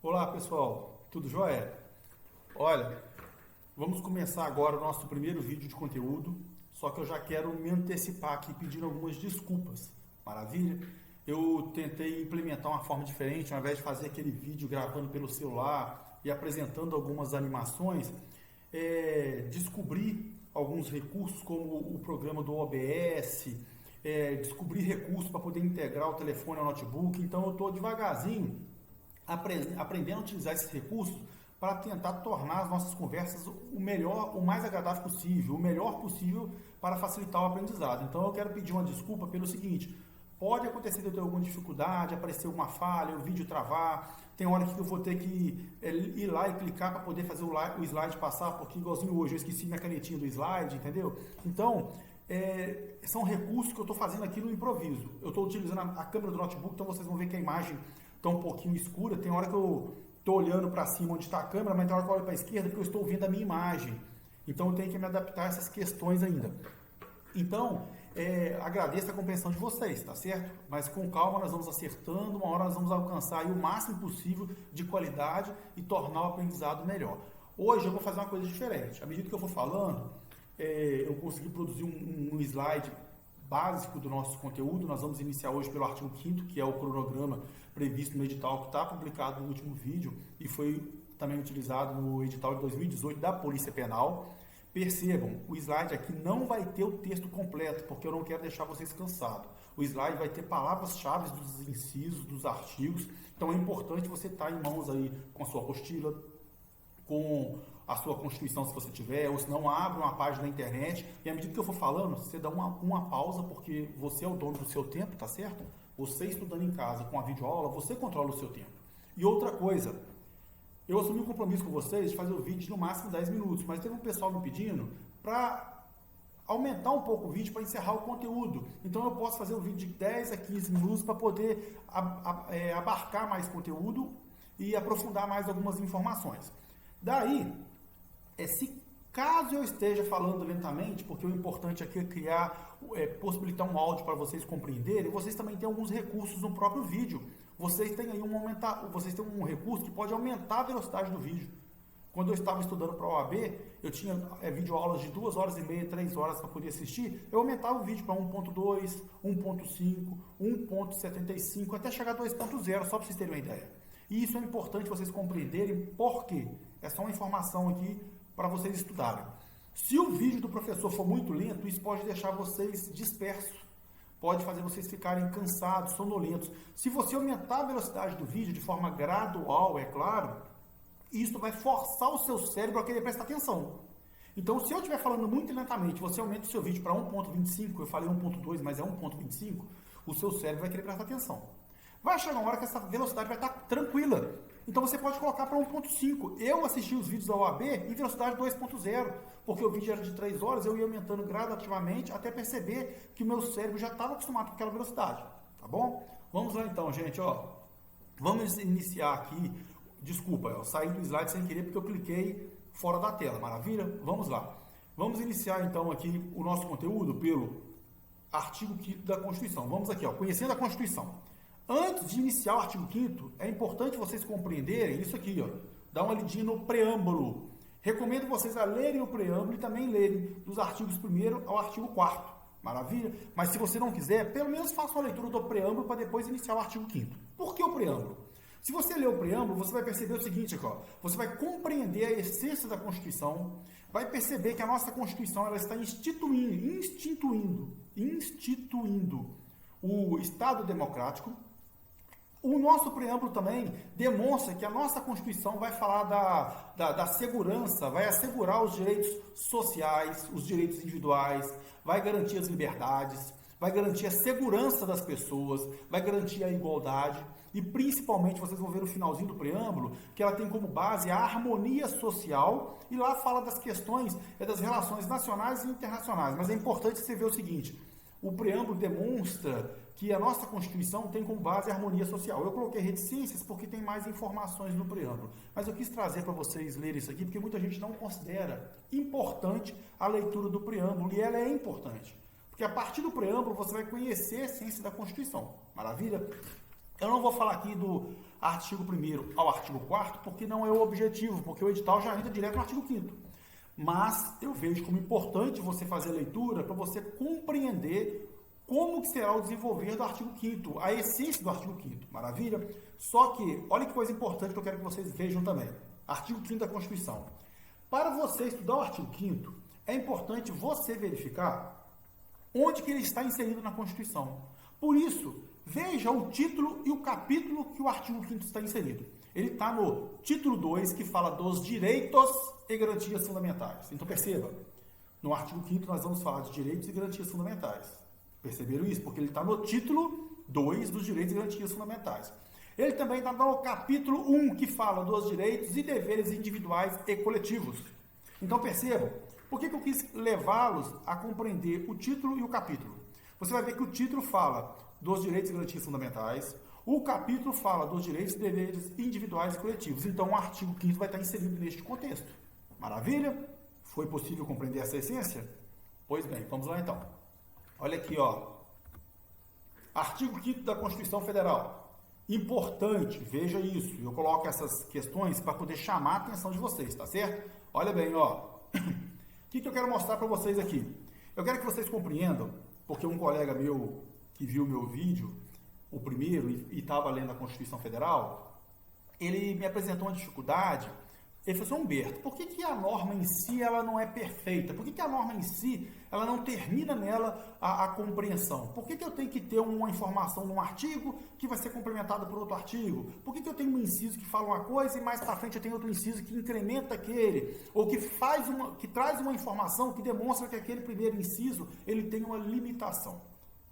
Olá pessoal, tudo jóia? Olha, vamos começar agora o nosso primeiro vídeo de conteúdo, só que eu já quero me antecipar aqui pedindo algumas desculpas, maravilha? Eu tentei implementar uma forma diferente, ao invés de fazer aquele vídeo gravando pelo celular e apresentando algumas animações, descobri alguns recursos como o programa do OBS, descobri recursos para poder integrar o telefone ao notebook, então eu estou devagarzinho aprendendo a utilizar esses recursos para tentar tornar as nossas conversas o melhor, o mais agradável possível, o melhor possível para facilitar o aprendizado. Então eu quero pedir uma desculpa pelo seguinte: pode acontecer de eu ter alguma dificuldade, aparecer uma falha, o vídeo travar, tem hora que eu vou ter que ir lá e clicar para poder fazer o slide passar, porque igualzinho hoje eu esqueci minha canetinha do slide, entendeu? Então, são recursos que eu estou fazendo aqui no improviso. Eu estou utilizando a câmera do notebook, então vocês vão ver que a imagem está um pouquinho escura. Tem hora que eu estou olhando para cima onde está a câmera, mas tem hora que eu olho para a esquerda porque eu estou vendo a minha imagem. Então eu tenho que me adaptar a essas questões ainda. Então, agradeço a compreensão de vocês, tá certo? Mas com calma nós vamos acertando, uma hora nós vamos alcançar aí o máximo possível de qualidade e tornar o aprendizado melhor. Hoje eu vou fazer uma coisa diferente. À medida que eu for falando, eu consegui produzir um slide básico do nosso conteúdo. Nós vamos iniciar hoje pelo artigo 5º, que é o cronograma previsto no edital que está publicado no último vídeo e foi também utilizado no edital de 2018 da Polícia Penal. Percebam, o slide aqui não vai ter o texto completo, porque eu não quero deixar vocês cansados. O slide vai ter palavras-chave dos incisos, dos artigos, então é importante você estar em mãos aí com a sua apostila, com a sua Constituição, se você tiver, ou se não, abre uma página na internet e à medida que eu for falando, você dá uma pausa, porque você é o dono do seu tempo, tá certo? Você estudando em casa com a videoaula, você controla o seu tempo. E outra coisa, eu assumi um compromisso com vocês de fazer o vídeo de no máximo 10 minutos, mas teve um pessoal me pedindo para aumentar um pouco o vídeo para encerrar o conteúdo. Então eu posso fazer um vídeo de 10 a 15 minutos para poder abarcar mais conteúdo e aprofundar mais algumas informações. Daí, se caso eu esteja falando lentamente, porque o importante aqui é criar, possibilitar um áudio para vocês compreenderem, vocês também têm alguns recursos no próprio vídeo. Vocês têm aí vocês têm um recurso que pode aumentar a velocidade do vídeo. Quando eu estava estudando para a OAB, eu tinha videoaulas de 2 horas e meia, 3 horas para poder assistir, eu aumentava o vídeo para 1.2, 1.5, 1.75, até chegar a 2.0, só para vocês terem uma ideia. E isso é importante vocês compreenderem, porque é só uma informação aqui para vocês estudarem. Se o vídeo do professor for muito lento, isso pode deixar vocês dispersos, pode fazer vocês ficarem cansados, sonolentos. Se você aumentar a velocidade do vídeo de forma gradual, é claro, isso vai forçar o seu cérebro a querer prestar atenção. Então, se eu estiver falando muito lentamente, você aumenta o seu vídeo para 1.25, eu falei 1.2, mas é 1.25, o seu cérebro vai querer prestar atenção. Vai chegar uma hora que essa velocidade vai estar tranquila. Então você pode colocar para 1.5. Eu assisti os vídeos da OAB em velocidade 2.0, porque o vídeo era de 3 horas, eu ia aumentando gradativamente até perceber que o meu cérebro já estava acostumado com aquela velocidade. Tá bom? Vamos lá então, gente. Vamos iniciar aqui. Desculpa, eu saí do slide sem querer porque eu cliquei fora da tela. Maravilha? Vamos lá. Vamos iniciar então aqui o nosso conteúdo pelo artigo 5º da Constituição. Vamos aqui, conhecendo a Constituição. Antes de iniciar o artigo 5º, é importante vocês compreenderem isso aqui, dá uma lidinha no preâmbulo. Recomendo vocês a lerem o preâmbulo e também lerem dos artigos 1º ao artigo 4º. Maravilha? Mas se você não quiser, pelo menos faça uma leitura do preâmbulo para depois iniciar o artigo 5º. Por que o preâmbulo? Se você ler o preâmbulo, você vai perceber o seguinte, você vai compreender a essência da Constituição, vai perceber que a nossa Constituição ela está instituindo o Estado democrático. O nosso preâmbulo também demonstra que a nossa Constituição vai falar da segurança, vai assegurar os direitos sociais, os direitos individuais, vai garantir as liberdades, vai garantir a segurança das pessoas, vai garantir a igualdade e principalmente, vocês vão ver no finalzinho do preâmbulo, que ela tem como base a harmonia social e lá fala das questões das relações nacionais e internacionais. Mas é importante você ver o seguinte, o preâmbulo demonstra que a nossa Constituição tem como base a harmonia social. Eu coloquei reticências porque tem mais informações no preâmbulo, mas eu quis trazer para vocês lerem isso aqui porque muita gente não considera importante a leitura do preâmbulo e ela é importante, porque a partir do preâmbulo você vai conhecer a essência da Constituição. Maravilha? Eu não vou falar aqui do artigo 1º ao artigo 4º, porque não é o objetivo, porque o edital já entra direto no artigo 5º. Mas eu vejo como importante você fazer a leitura para você compreender como que será o desenvolver do artigo 5º, a essência do artigo 5º, maravilha? Só que, olha que coisa importante que eu quero que vocês vejam também. Artigo 5º da Constituição. Para você estudar o artigo 5º, é importante você verificar onde que ele está inserido na Constituição. Por isso, veja o título e o capítulo que o artigo 5º está inserido. Ele está no título 2, que fala dos direitos e garantias fundamentais. Então, perceba, no artigo 5º nós vamos falar de direitos e garantias fundamentais. Perceberam isso? Porque ele está no título 2 dos direitos e garantias fundamentais. Ele também está no capítulo 1, que fala dos direitos e deveres individuais e coletivos. Então, percebam, por que eu quis levá-los a compreender o título e o capítulo? Você vai ver que o título fala dos direitos e garantias fundamentais, o capítulo fala dos direitos e deveres individuais e coletivos. Então, o artigo 5º vai estar inserido neste contexto. Maravilha? Foi possível compreender essa essência? Pois bem, vamos lá então. Olha aqui, ó. Artigo 5º da Constituição Federal. Importante, veja isso. Eu coloco essas questões para poder chamar a atenção de vocês, tá certo? Olha bem, ó. O que eu quero mostrar para vocês aqui? Eu quero que vocês compreendam, porque um colega meu que viu meu vídeo, o primeiro, e estava lendo a Constituição Federal, ele me apresentou uma dificuldade. Ele falou assim: Humberto, por que a norma em si ela não é perfeita? Por que a norma em si ela não termina nela a compreensão? Por que eu tenho que ter uma informação num artigo que vai ser complementada por outro artigo? Por que eu tenho um inciso que fala uma coisa e mais para frente eu tenho outro inciso que incrementa aquele? Ou que traz uma informação que demonstra que aquele primeiro inciso ele tem uma limitação?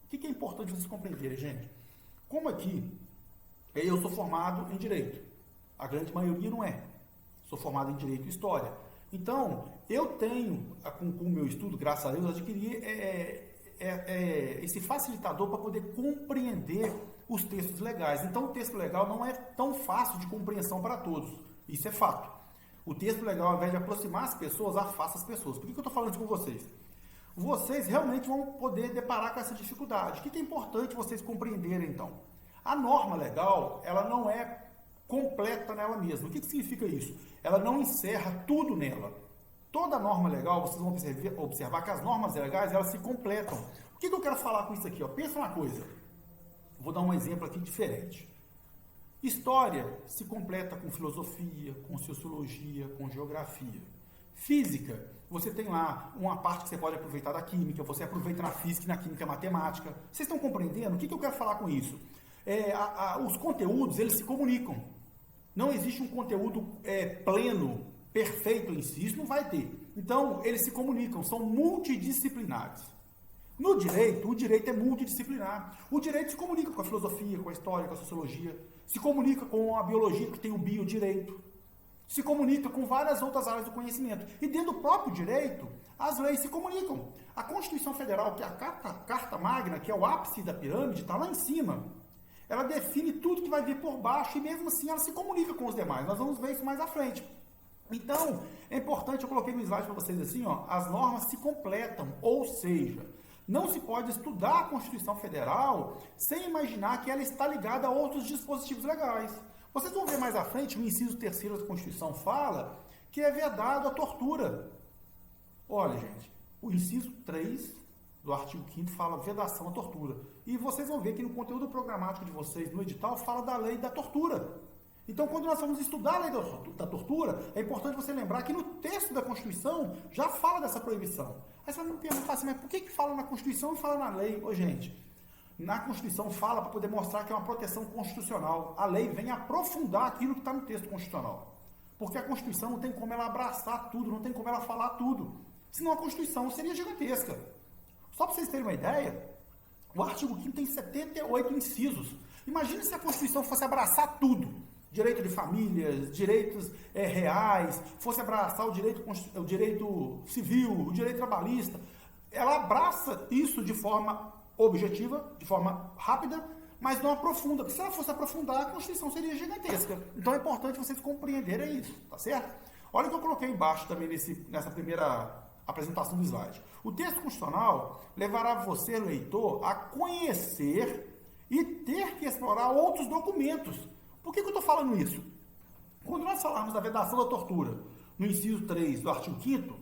O que é importante vocês compreenderem, gente? Como aqui eu sou formado em Direito, a grande maioria não é. Sou formado em Direito e História. Então, eu tenho, com o meu estudo, graças a Deus, adquiri esse facilitador para poder compreender os textos legais. Então, o texto legal não é tão fácil de compreensão para todos. Isso é fato. O texto legal, ao invés de aproximar as pessoas, afasta as pessoas. Por que eu estou falando isso com vocês? Vocês realmente vão poder deparar com essa dificuldade. O que é importante vocês compreenderem, então? A norma legal, ela não é completa nela mesma. O que significa isso? Ela não encerra tudo nela. Toda norma legal, vocês vão observar que as normas legais, elas se completam. O que eu quero falar com isso aqui? Ó? Pensa uma coisa. Vou dar um exemplo aqui diferente. História se completa com filosofia, com sociologia, com geografia. Física, você tem lá uma parte que você pode aproveitar da química, você aproveita na física e na química matemática. Vocês estão compreendendo? O que eu quero falar com isso? Os conteúdos, eles se comunicam. Não existe um conteúdo pleno, perfeito em si, isso não vai ter. Então, eles se comunicam, são multidisciplinares. No direito, o direito é multidisciplinar. O direito se comunica com a filosofia, com a história, com a sociologia, se comunica com a biologia, que tem o biodireito, se comunica com várias outras áreas do conhecimento. E dentro do próprio direito, as leis se comunicam. A Constituição Federal, que é a Carta Magna, que é o ápice da pirâmide, está lá em cima. Ela define tudo que vai vir por baixo e mesmo assim ela se comunica com os demais. Nós vamos ver isso mais à frente. Então, é importante, eu coloquei no slide para vocês assim, ó, as normas se completam, ou seja, não se pode estudar a Constituição Federal sem imaginar que ela está ligada a outros dispositivos legais. Vocês vão ver mais à frente, o inciso 3º da Constituição fala que é vedado a tortura. Olha, gente, o inciso 3 do artigo 5º fala vedação à tortura. E vocês vão ver que no conteúdo programático de vocês, no edital, fala da lei da tortura. Então, quando nós vamos estudar a lei da tortura, é importante você lembrar que no texto da Constituição já fala dessa proibição. Aí você vai me perguntar assim, mas por que fala na Constituição e fala na lei? Ô, gente, na Constituição fala para poder mostrar que é uma proteção constitucional. A lei vem aprofundar aquilo que está no texto constitucional. Porque a Constituição não tem como ela abraçar tudo, não tem como ela falar tudo. Senão a Constituição seria gigantesca. Só para vocês terem uma ideia, o artigo 5º tem 78 incisos. Imagina se a Constituição fosse abraçar tudo. Direito de famílias, direitos reais, fosse abraçar o direito civil, o direito trabalhista. Ela abraça isso de forma objetiva, de forma rápida, mas não aprofunda. Porque se ela fosse aprofundar, a Constituição seria gigantesca. Então é importante vocês compreenderem isso, tá certo? Olha o que eu coloquei embaixo também nessa primeira apresentação do slide. O texto constitucional levará você, leitor, a conhecer e ter que explorar outros documentos. Por que eu estou falando isso? Quando nós falarmos da vedação da tortura, no inciso 3 do artigo 5º,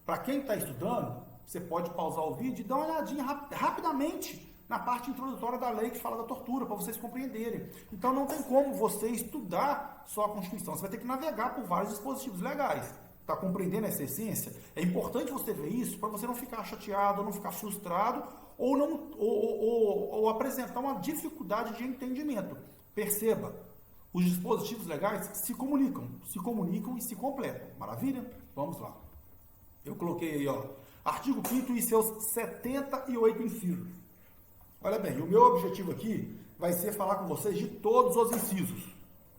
para quem está estudando, você pode pausar o vídeo e dar uma olhadinha rapidamente na parte introdutória da lei que fala da tortura, para vocês compreenderem. Então não tem como você estudar só a Constituição, você vai ter que navegar por vários dispositivos legais. Está compreendendo essa essência? É importante você ver isso para você não ficar chateado, não ficar frustrado ou apresentar uma dificuldade de entendimento. Perceba, os dispositivos legais se comunicam e se completam. Maravilha? Vamos lá. Eu coloquei aí, ó, artigo 5º e seus 78 incisos. Olha bem, o meu objetivo aqui vai ser falar com vocês de todos os incisos.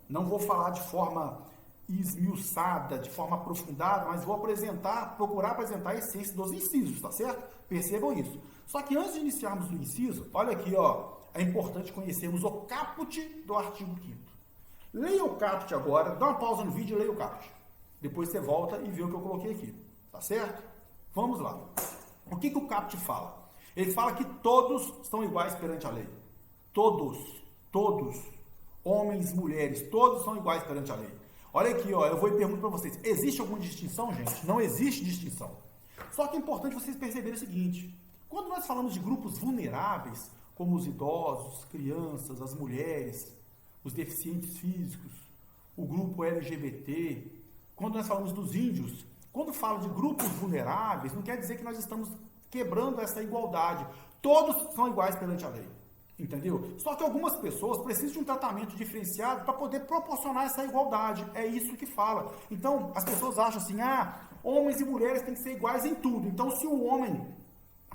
Não vou falar de forma esmiuçada, de forma aprofundada, mas vou procurar apresentar a essência dos incisos, tá certo? Percebam isso. Só que antes de iniciarmos o inciso, olha aqui, ó, é importante conhecermos o caput do artigo 5º. Leia o caput agora, dá uma pausa no vídeo e leia o caput. Depois você volta e vê o que eu coloquei aqui, tá certo? Vamos lá. O que o caput fala? Ele fala que todos são iguais perante a lei. Todos, homens, mulheres, todos são iguais perante a lei. Olha aqui, ó, eu vou e pergunto para vocês, existe alguma distinção, gente? Não existe distinção. Só que é importante vocês perceberem o seguinte, quando nós falamos de grupos vulneráveis, como os idosos, crianças, as mulheres, os deficientes físicos, o grupo LGBT, quando nós falamos dos índios, quando fala de grupos vulneráveis, não quer dizer que nós estamos quebrando essa igualdade. Todos são iguais perante a lei. Entendeu? Só que algumas pessoas precisam de um tratamento diferenciado para poder proporcionar essa igualdade. É isso que fala. Então, as pessoas acham assim, homens e mulheres têm que ser iguais em tudo. Então, se o homem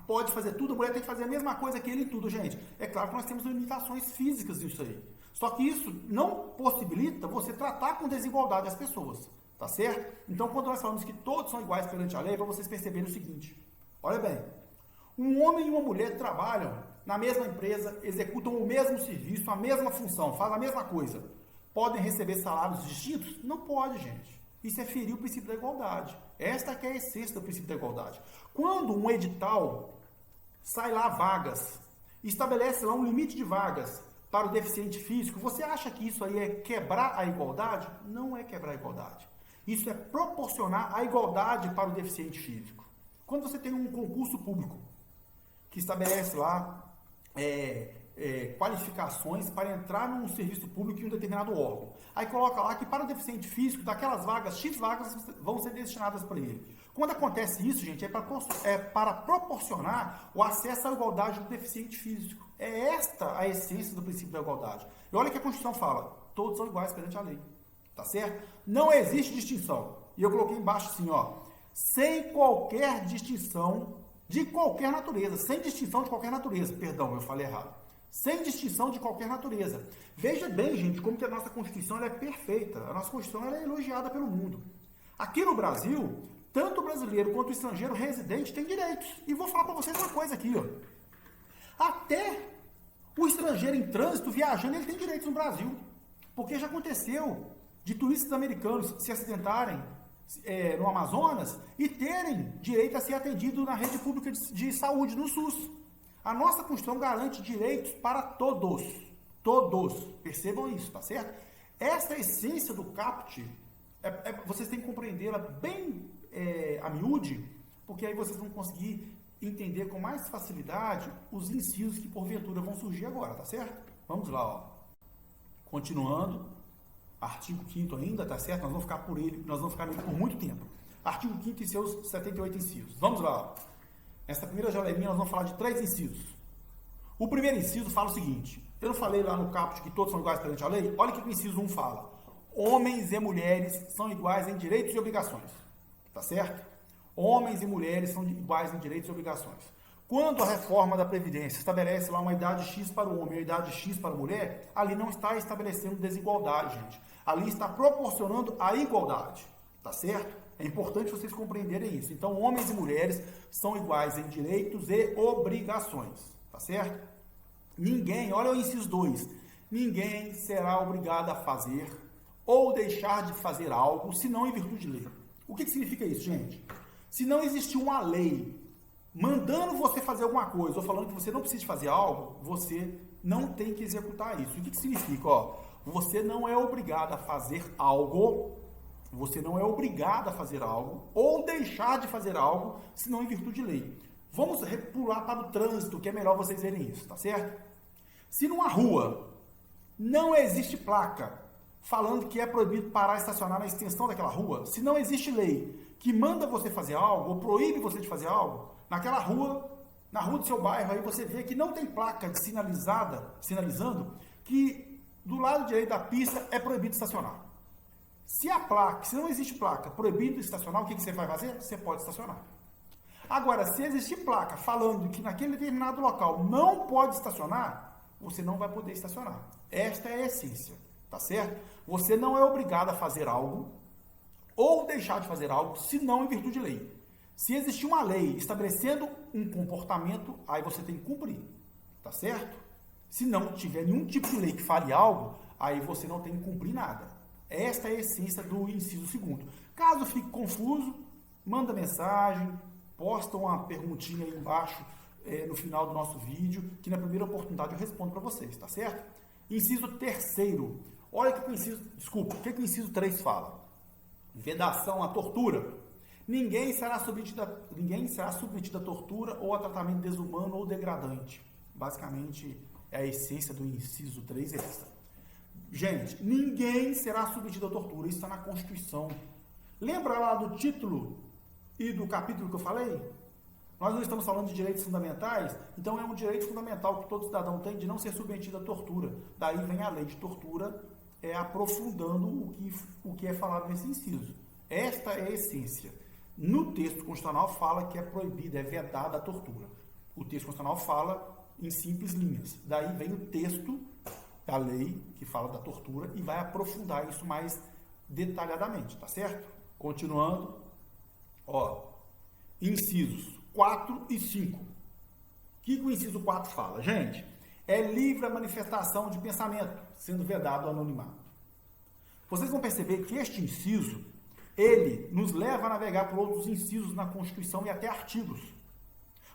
pode fazer tudo, a mulher tem que fazer a mesma coisa que ele em tudo, gente. É claro que nós temos limitações físicas nisso aí. Só que isso não possibilita você tratar com desigualdade as pessoas. Tá certo? Então, quando nós falamos que todos são iguais perante a lei, é para vocês perceberem o seguinte. Olha bem, um homem e uma mulher trabalham na mesma empresa, executam o mesmo serviço, a mesma função, fazem a mesma coisa. Podem receber salários distintos? Não pode, gente. Isso é ferir o princípio da igualdade. Esta que é a essência do princípio da igualdade. Quando um edital sai lá vagas, estabelece lá um limite de vagas para o deficiente físico, você acha que isso aí é quebrar a igualdade? Não é quebrar a igualdade. Isso é proporcionar a igualdade para o deficiente físico. Quando você tem um concurso público que estabelece lá qualificações para entrar num serviço público em um determinado órgão, aí coloca lá que para o deficiente físico, daquelas vagas, X vagas vão ser destinadas para ele. Quando acontece isso, gente, é para proporcionar o acesso à igualdade do deficiente físico. É esta a essência do princípio da igualdade. E olha o que a Constituição fala, todos são iguais perante a lei. Tá certo? Não existe distinção. E eu coloquei embaixo assim, ó, sem qualquer distinção de qualquer natureza. Sem distinção de qualquer natureza. Perdão, eu falei errado. Sem distinção de qualquer natureza. Veja bem, gente, como que a nossa Constituição ela é perfeita. A nossa Constituição ela é elogiada pelo mundo. Aqui no Brasil, tanto o brasileiro quanto o estrangeiro residente tem direitos. E vou falar para vocês uma coisa aqui, ó. Até o estrangeiro em trânsito, viajando, ele tem direitos no Brasil. Porque já aconteceu de turistas americanos se acidentarem no Amazonas e terem direito a ser atendido na rede pública de saúde, no SUS. A nossa Constituição garante direitos para todos. Todos. Percebam isso, tá certo? Essa essência do caput, vocês têm que compreendê-la bem a miúde, porque aí vocês vão conseguir entender com mais facilidade os incisos que porventura vão surgir agora, tá certo? Vamos lá, ó. Continuando. Artigo 5º ainda, tá certo? Nós vamos ficar nele por muito tempo. Artigo 5º e seus 78 incisos. Vamos lá. Nessa primeira janelinha nós vamos falar de 3 incisos. O primeiro inciso fala o seguinte, eu não falei lá no caput que todos são iguais perante a lei? Olha o que o inciso 1 fala. Homens e mulheres são iguais em direitos e obrigações. Tá certo? Homens e mulheres são iguais em direitos e obrigações. Quando a reforma da Previdência estabelece lá uma idade X para o homem e uma idade X para a mulher, ali não está estabelecendo desigualdade, gente. Ali está proporcionando a igualdade, tá certo? É importante vocês compreenderem isso. Então, homens e mulheres são iguais em direitos e obrigações, tá certo? Ninguém, olha o inciso 2, ninguém será obrigado a fazer ou deixar de fazer algo, senão em virtude de lei. O que significa isso, gente? Se não existe uma lei mandando você fazer alguma coisa ou falando que você não precisa fazer algo, você não tem que executar isso. O que significa? Ó, você não é obrigado a fazer algo, ou deixar de fazer algo, senão em virtude de lei. Vamos pular para o trânsito, que é melhor vocês verem isso, tá certo? Se numa rua não existe placa falando que é proibido parar e estacionar na extensão daquela rua, se não existe lei que manda você fazer algo, ou proíbe você de fazer algo, naquela rua, na rua do seu bairro, aí você vê que não tem placa sinalizando que do lado direito da pista é proibido estacionar. Se não existe placa proibido estacionar, o que você vai fazer? Você pode estacionar. Agora, se existir placa falando que naquele determinado local não pode estacionar, você não vai poder estacionar. Esta é a essência, tá certo? Você não é obrigado a fazer algo ou deixar de fazer algo, senão em virtude de lei. Se existir uma lei estabelecendo um comportamento, aí você tem que cumprir, tá certo? Se não tiver nenhum tipo de lei que fale algo, aí você não tem que cumprir nada. Esta é a essência do inciso 2º. Caso fique confuso, manda mensagem, posta uma perguntinha aí embaixo, no final do nosso vídeo, que na primeira oportunidade eu respondo para vocês, tá certo? Inciso 3º. Olha o que o inciso 3 fala. Vedação à tortura. Ninguém será submetido a tortura ou a tratamento desumano ou degradante. Basicamente, é a essência do inciso 3 é essa. Gente, ninguém será submetido à tortura. Isso está na Constituição. Lembra lá do título e do capítulo que eu falei? Nós não estamos falando de direitos fundamentais, então é um direito fundamental que todo cidadão tem de não ser submetido à tortura. Daí vem a lei de tortura, aprofundando o que é falado nesse inciso. Esta é a essência. No texto constitucional fala que é proibida, é vedada a tortura. O texto constitucional fala em simples linhas. Daí vem o texto da lei que fala da tortura e vai aprofundar isso mais detalhadamente, tá certo? Continuando, incisos 4 e 5. O que o inciso 4 fala? Gente, é livre a manifestação de pensamento, sendo vedado o anonimato. Vocês vão perceber que este inciso, ele nos leva a navegar por outros incisos na Constituição e até artigos.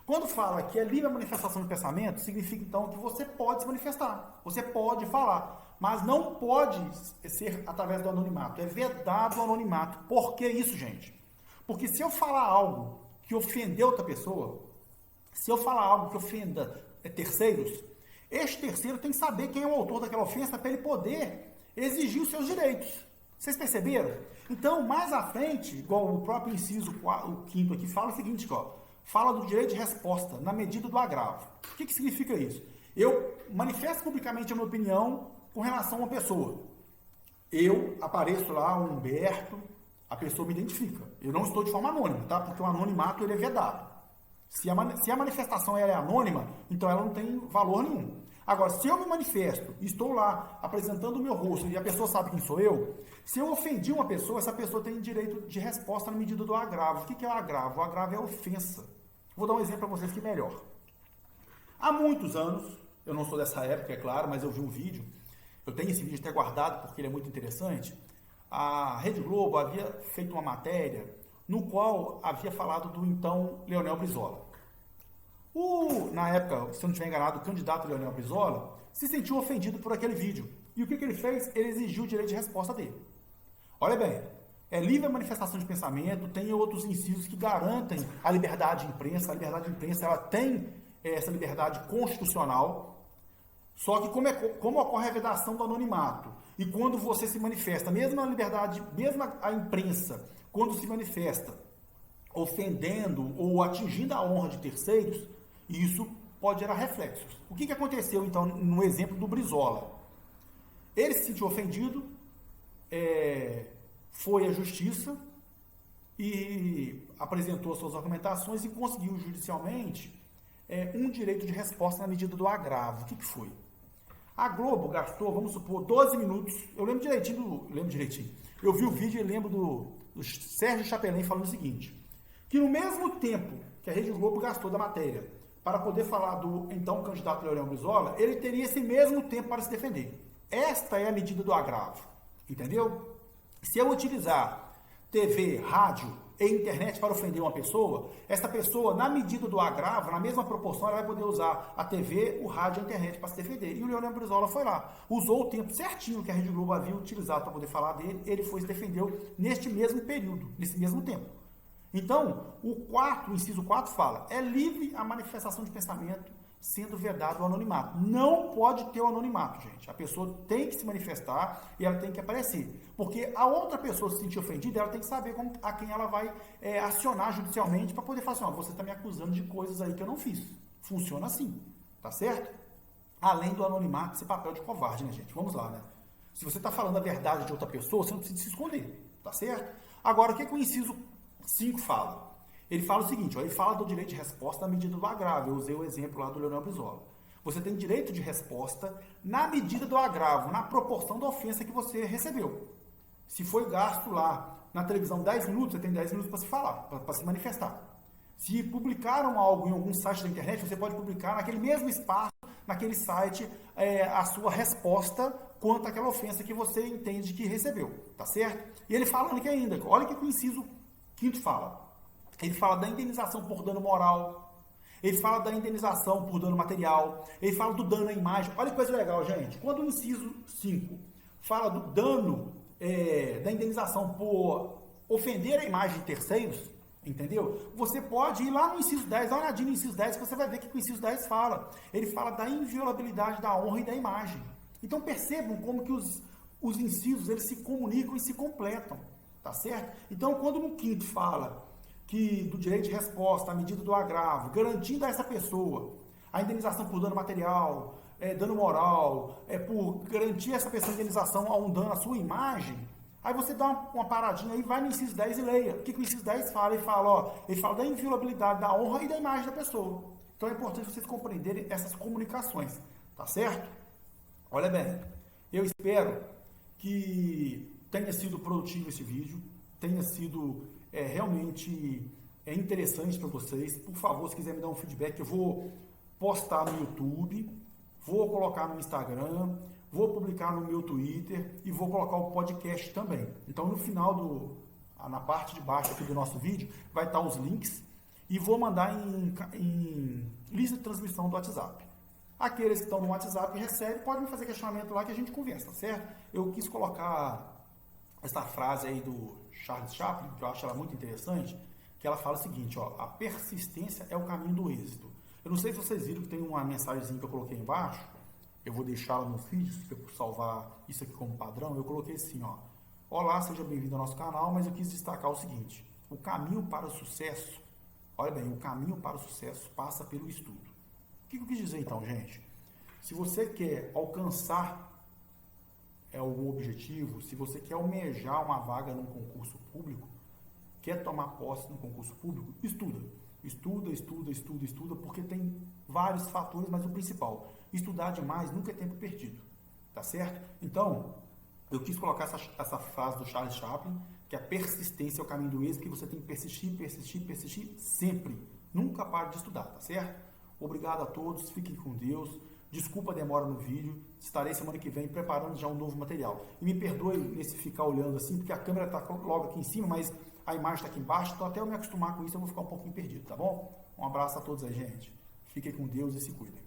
Quando fala que é livre a manifestação de pensamento, significa então que você pode se manifestar, você pode falar, mas não pode ser através do anonimato, é vedado o anonimato. Por que isso, gente? Porque se eu falar algo que ofendeu outra pessoa, se eu falar algo que ofenda terceiros, este terceiro tem que saber quem é o autor daquela ofensa para ele poder exigir os seus direitos. Vocês perceberam? Então, mais à frente, igual o próprio inciso 5º aqui, fala o seguinte, fala do direito de resposta na medida do agravo. O que significa isso? Eu manifesto publicamente a minha opinião com relação a uma pessoa. Eu apareço lá, o Humberto, a pessoa me identifica. Eu não estou de forma anônima, tá? Porque o anonimato ele é vedado. Se a manifestação é anônima, então ela não tem valor nenhum. Agora, se eu me manifesto, estou lá apresentando o meu rosto e a pessoa sabe quem sou eu, se eu ofendi uma pessoa, essa pessoa tem direito de resposta na medida do agravo. O que é o agravo? O agravo é a ofensa. Vou dar um exemplo para vocês que é melhor. Há muitos anos, eu não sou dessa época, é claro, mas eu vi um vídeo, eu tenho esse vídeo até guardado porque ele é muito interessante. A Rede Globo havia feito uma matéria no qual havia falado do então Leonel Brizola. Na época, se eu não estiver enganado, o candidato Leonel Brizola se sentiu ofendido por aquele vídeo. E o que ele fez? Ele exigiu o direito de resposta dele. Olha bem, é livre a manifestação de pensamento, tem outros incisos que garantem a liberdade de imprensa. A liberdade de imprensa ela tem essa liberdade constitucional, só que como ocorre a vedação do anonimato, e quando você se manifesta, mesmo a liberdade, mesmo a imprensa, quando se manifesta ofendendo ou atingindo a honra de terceiros, isso pode gerar reflexos. O que aconteceu, então, no exemplo do Brizola? Ele se sentiu ofendido, foi à justiça e apresentou suas argumentações e conseguiu judicialmente um direito de resposta na medida do agravo. O que foi? A Globo gastou, vamos supor, 12 minutos. Eu lembro direitinho. Eu vi o vídeo e lembro do Sérgio Chapelin falando o seguinte, que no mesmo tempo que a Rede Globo gastou da matéria para poder falar do então candidato Leonel Brizola, ele teria esse mesmo tempo para se defender. Esta é a medida do agravo, entendeu? Se eu utilizar TV, rádio, em internet para ofender uma pessoa, essa pessoa, na medida do agravo, na mesma proporção, ela vai poder usar a TV, o rádio e a internet para se defender. E o Leonel Brizola foi lá, usou o tempo certinho que a Rede Globo havia utilizado para poder falar dele, ele foi e se defendeu neste mesmo período, nesse mesmo tempo. Então, o inciso 4 fala, é livre a manifestação de pensamento, sendo vedado o anonimato. Não pode ter o anonimato, gente. A pessoa tem que se manifestar e ela tem que aparecer. Porque a outra pessoa se sentir ofendida, ela tem que saber a quem ela vai acionar judicialmente para poder falar assim, ó, você está me acusando de coisas aí que eu não fiz. Funciona assim, tá certo? Além do anonimato, esse papel de covarde, né, gente? Vamos lá, né? Se você está falando a verdade de outra pessoa, você não precisa se esconder, tá certo? Agora, o que o inciso 5 fala? Ele fala o seguinte, ó, ele fala do direito de resposta na medida do agravo. Eu usei o exemplo lá do Leonel Brizola. Você tem direito de resposta na medida do agravo, na proporção da ofensa que você recebeu. Se foi gasto lá na televisão 10 minutos, você tem 10 minutos para se falar, para se manifestar. Se publicaram algo em algum site da internet, você pode publicar naquele mesmo espaço, naquele site, a sua resposta quanto àquela ofensa que você entende que recebeu, tá certo? E ele fala aqui ainda, olha o que o inciso 5º fala. Ele fala da indenização por dano moral, ele fala da indenização por dano material, ele fala do dano à imagem. Olha que coisa legal, gente. Quando o inciso 5 fala do dano, da indenização por ofender a imagem de terceiros, entendeu? Você pode ir lá no inciso 10, dá uma olhadinha no inciso 10, que você vai ver que o inciso 10 fala. Ele fala da inviolabilidade da honra e da imagem. Então percebam como que os incisos eles se comunicam e se completam, tá certo? Então quando no 5º fala que do direito de resposta à medida do agravo, garantindo a essa pessoa a indenização por dano material, dano moral, por garantir a essa pessoa a indenização a um dano à sua imagem, aí você dá uma paradinha aí, vai no inciso 10 e leia. O que o inciso 10 fala? Ele fala da inviolabilidade da honra e da imagem da pessoa. Então é importante vocês compreenderem essas comunicações, tá certo? Olha bem, eu espero que tenha sido produtivo esse vídeo, tenha sido realmente interessante para vocês. Por favor, se quiser me dar um feedback, eu vou postar no YouTube, vou colocar no Instagram, vou publicar no meu Twitter e vou colocar o podcast também. Então, no final, na parte de baixo aqui do nosso vídeo, vai estar os links e vou mandar em lista de transmissão do WhatsApp. Aqueles que estão no WhatsApp e recebem, podem me fazer questionamento lá que a gente conversa, certo? Eu quis colocar essa frase aí do Charles Chaplin, que eu acho ela muito interessante, que ela fala o seguinte, ó, a persistência é o caminho do êxito. Eu não sei se vocês viram que tem uma mensagenzinha que eu coloquei embaixo, eu vou deixá-la no vídeo, se eu salvar isso aqui como padrão, eu coloquei assim, ó, olá, seja bem-vindo ao nosso canal, mas eu quis destacar o seguinte, o caminho para o sucesso, olha bem, o caminho para o sucesso passa pelo estudo. O que eu quis dizer então, gente? Se você quer alcançar algum objetivo, se você quer almejar uma vaga num concurso público, quer tomar posse no concurso público, estuda. Estuda, porque tem vários fatores, mas o principal, estudar demais nunca é tempo perdido, tá certo? Então, eu quis colocar essa frase do Charles Chaplin, que a persistência é o caminho do êxito, que você tem que persistir sempre. Nunca pare de estudar, tá certo? Obrigado a todos, fiquem com Deus. Desculpa a demora no vídeo, estarei semana que vem preparando já um novo material. E me perdoe nesse ficar olhando assim, porque a câmera está logo aqui em cima, mas a imagem está aqui embaixo, então até eu me acostumar com isso eu vou ficar um pouquinho perdido, tá bom? Um abraço a todos aí, gente. Fiquem com Deus e se cuidem.